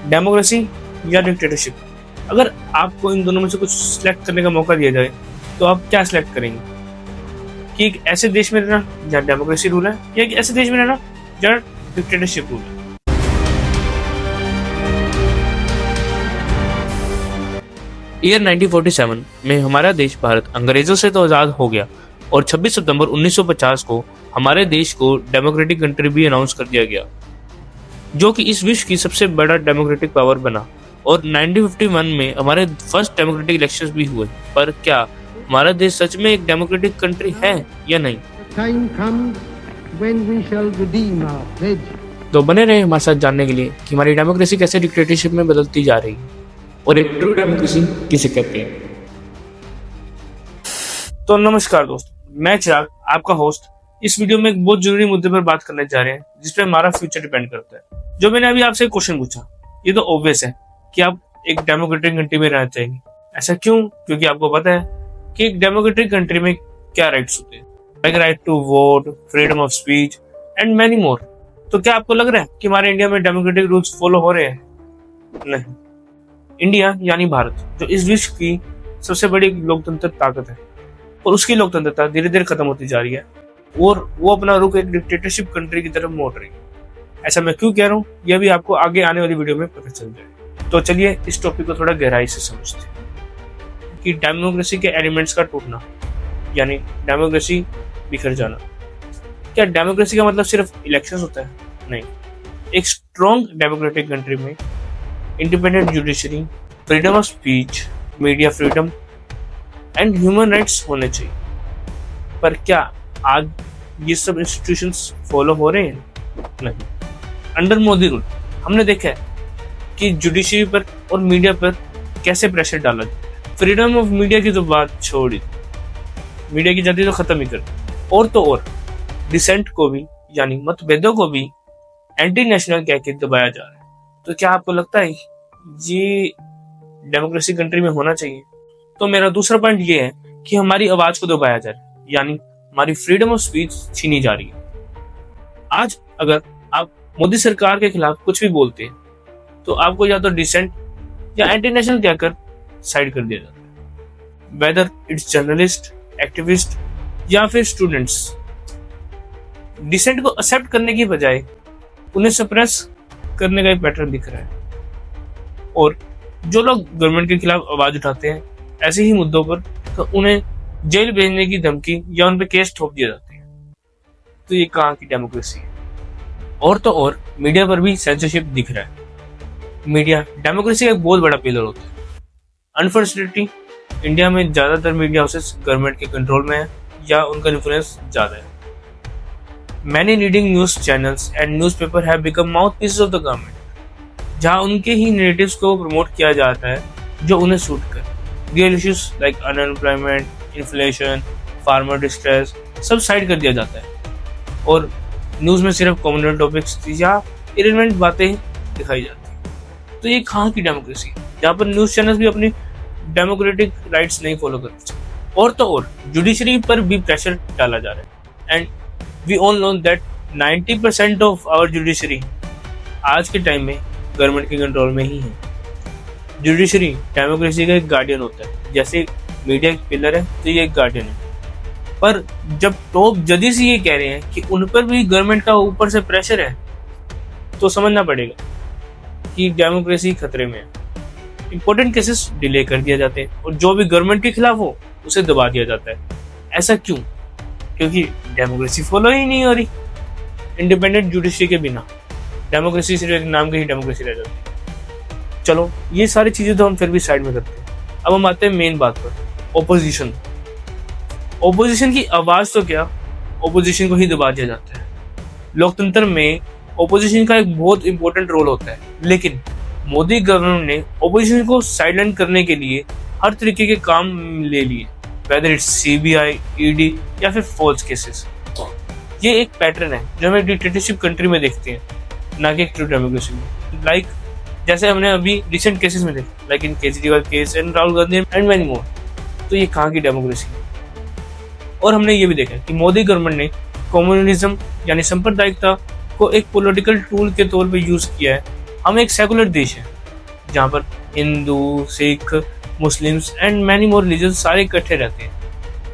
Democracy या dictatorship? अगर आपको इन दोनों में से कुछ सिलेक्ट करने का मौका दिया जाए तो आप क्या सिलेक्ट करेंगे? कि एक ऐसे देश में रहना जहाँ डेमोक्रेसी रूल है या एक ऐसे देश में रहना जहाँ डिक्टेटरशिप रूल है? ईयर 1947 में हमारा देश भारत अंग्रेजों से तो आज़ाद हो गया और 26 सितंबर 1950 को हमारे देश को डेमोक्रेटिक कंट्री भी अनाउंस कर दिया गया, जो कि इस विश्व की सबसे बड़ा डेमोक्रेटिक पावर बना। और 1951 में हमारे फर्स्ट डेमोक्रेटिक इलेक्शंस भी हुए। पर क्या हमारा देश सच में एक डेमोक्रेटिक कंट्री है या नहीं? तो बने रहे हमारे साथ जानने के लिए कि हमारी डेमोक्रेसी कैसे डिक्टेटरशिप में बदलती जा रही है और एक ट्रू डेमोक्रेसी किसे कहते हैं। तो नमस्कार दोस्तों, मैं चिराग, आपका होस्ट। इस वीडियो में एक बहुत जरूरी मुद्दे पर बात करने जा रहे हैं जिसपे हमारा फ्यूचर डिपेंड करता है। जो मैंने अभी आपसे क्वेश्चन पूछा, ये तो ऑब्वियस है कि आप एक डेमोक्रेटिक कंट्री में रहना चाहेंगे। ऐसा क्यों? क्योंकि आपको पता है कि एक डेमोक्रेटिक कंट्री में क्या राइट्स होते हैं, like right to vote, freedom of speech and many more. तो क्या आपको लग रहा है कि हमारे इंडिया में डेमोक्रेटिक रूल्स फॉलो हो रहे हैं? नहीं। इंडिया यानी भारत, जो इस विश्व की सबसे बड़ी लोकतंत्र ताकत है, और उसकी लोकतंत्रता धीरे धीरे खत्म होती जा रही है और वो अपना रुख एक डिक्टेटरशिप कंट्री की तरफ मोड़ रही है। ऐसा मैं क्यों कह रहा हूँ, यह भी आपको आगे आने वाली वीडियो में पता चल जाए। तो चलिए इस टॉपिक को थोड़ा गहराई से समझते हैं कि डेमोक्रेसी के एलिमेंट्स का टूटना यानी डेमोक्रेसी बिखर जाना। क्या डेमोक्रेसी का मतलब सिर्फ इलेक्शंस होता है? नहीं। एक स्ट्रॉन्ग डेमोक्रेटिक कंट्री में independent judiciary, freedom of speech, media freedom and human rights होने चाहिए। पर क्या आज ये सब इंस्टीट्यूशंस फॉलो हो रहे हैं? नहीं। अंडर मोदी रूल हमने देखा है कि जुडिशरी पर और मीडिया पर कैसे प्रेशर डाला जाता है। फ्रीडम ऑफ मीडिया की तो बात छोड़ ही, मीडिया की आजादी तो खत्म ही कर। और तो और डिसेंट को भी यानी मतभेदों को भी एंटी नेशनल कह के दबाया जा रहा है। तो क्या आपको लगता है ये डेमोक्रेसी कंट्री में होना चाहिए? तो मेरा दूसरा पॉइंट ये है कि हमारी आवाज को दबाया जा रहा है, यानी हमारी फ्रीडम ऑफ स्पीच छीनी जा रही है। आज अगर आप मोदी सरकार के खिलाफ कुछ भी बोलते हैं तो आपको या तो डिसेंट या एंटी नेशनल कहकर साइड कर दिया जाता है, वेदर इट्स जर्नलिस्ट, एक्टिविस्ट या फिर स्टूडेंट्स। डिसेंट को एक्सेप्ट करने की बजाय उन्हें सप्रेस करने का एक पैटर्न दिख रहा है। और जो लोग गवर्नमेंट के खिलाफ आवाज उठाते हैं ऐसे ही मुद्दों पर, तो उन्हें जेल भेजने की धमकी या उन पे केस ठोक दिए जाते हैं। तो ये कहाँ की डेमोक्रेसी है? और तो और मीडिया पर भी सेंसरशिप दिख रहा है। मीडिया डेमोक्रेसी का एक बहुत बड़ा पिलर होता है। अनफॉर्चुनेटली इंडिया में ज्यादातर मीडिया हाउसेस गवर्नमेंट के कंट्रोल में है या उनका इन्फ्लुएंस ज्यादा है। Many leading news channels and newspaper have become mouthpieces of the government, जहां उनके ही नैरेटिव्स को प्रमोट किया जाता है जो उन्हें सूट करे। Real issues like unemployment, inflation, farmer distress सब साइड कर दिया जाता है और न्यूज में सिर्फ कॉमन टॉपिक्स या इरेलेवेंट बातें दिखाई जाती है। तो ये कहाँ की डेमोक्रेसी है जहाँ पर न्यूज चैनल्स भी अपनी डेमोक्रेटिक राइट्स नहीं फॉलो करते? और तो और जुडिशरी पर भी प्रेशर डाला जा रहा है। And we all know that 90% of our judiciary आज के टाइम में गवर्नमेंट के कंट्रोल में ही है। जुडिशरी डेमोक्रेसी का एक गार्डियन होता है। जैसे मीडिया एक पिलर है तो ये एक गार्डियन है। पर जब टॉप जजेस ये कह रहे हैं कि उन पर भी गवर्नमेंट का ऊपर से प्रेशर है, तो समझना पड़ेगा कि डेमोक्रेसी खतरे में है। इंपॉर्टेंट केसेस डिले कर दिया जाते हैं और जो भी गवर्नमेंट के खिलाफ हो उसे दबा दिया जाता है। ऐसा क्यों? क्योंकि डेमोक्रेसी फॉलो ही नहीं हो रही। इंडिपेंडेंट जुडिशरी के बिना डेमोक्रेसी सिर्फ एक नाम की ही डेमोक्रेसी रह जाती है। चलो ये सारी चीजें तो हम फिर भी साइड में करते हैं। अब हम आते हैं मेन बात पर, ओपोजिशन। ओपोजिशन की आवाज तो क्या, ओपोजिशन को ही दबा दिया जाता है। लोकतंत्र में ओपोजिशन का एक बहुत इंपॉर्टेंट रोल होता है, लेकिन मोदी गवर्नमेंट ने ओपोजिशन को साइलेंट करने के लिए हर तरीके के काम ले लिए, वेदर इट्स सीबीआई, ईडी या फिर फॉल्स केसेस। ये एक पैटर्न है जो हम एक डिक्टेटरशिप कंट्री में देखते हैं, ना कि एक ट्रू डेमोक्रेसी में। लाइक जैसे हमने अभी रिसेंट केसेस में देखा, like in Kejriwal case and Rahul Gandhi and many more. तो ये कहाँ की डेमोक्रेसी है? और हमने ये भी देखा कि मोदी गवर्नमेंट ने कम्युनलिज्म यानी सांप्रदायिकता को एक पॉलिटिकल टूल के तौर पे यूज किया है। हम एक सेकुलर देश है जहाँ पर Hindu, Sikh, Muslims and many more religion सारे इकट्ठे रहते हैं,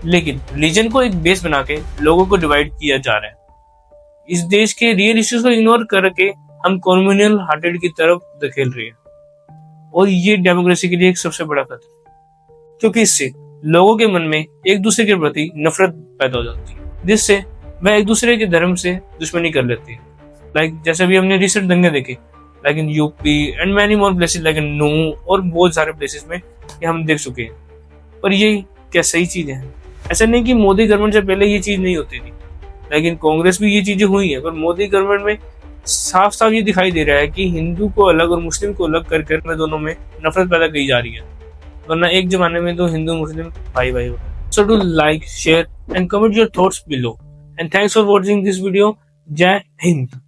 लेकिन रिलीजन को एक बेस बना के लोगों को डिवाइड किया जा रहा है। इस देश के रियल इश्यूज को इग्नोर करके हम कॉम्युनल हार्टेड की तरफ धकेल रहे हैं, और ये डेमोक्रेसी के लिए एक सबसे बड़ा खतरा है, क्योंकि इससे लोगों के मन में एक दूसरे के प्रति नफरत पैदा हो जाती है, जिससे वह एक दूसरे के धर्म से दुश्मनी कर लेते हैं। लाइक जैसे भी हमने रिसेंट दंगे देखे, like in UP and many more places, like in नू और बहुत सारे प्लेसेस में ये हम देख चुके हैं। पर ये क्या सही चीज है? ऐसा नहीं कि मोदी गवर्नमेंट से पहले ये चीज नहीं होती थी, लेकिन कांग्रेस भी ये चीजें हुई है, पर मोदी गवर्नमेंट में साफ साफ ये दिखाई दे रहा है कि हिंदू को अलग और मुस्लिम को अलग कर दोनों में नफरत पैदा की जा रही है, वरना एक जमाने में तो हिंदू मुस्लिम भाई भाई होता। So do like, share and comment your thoughts below, and thanks for watching this video. जय हिंद।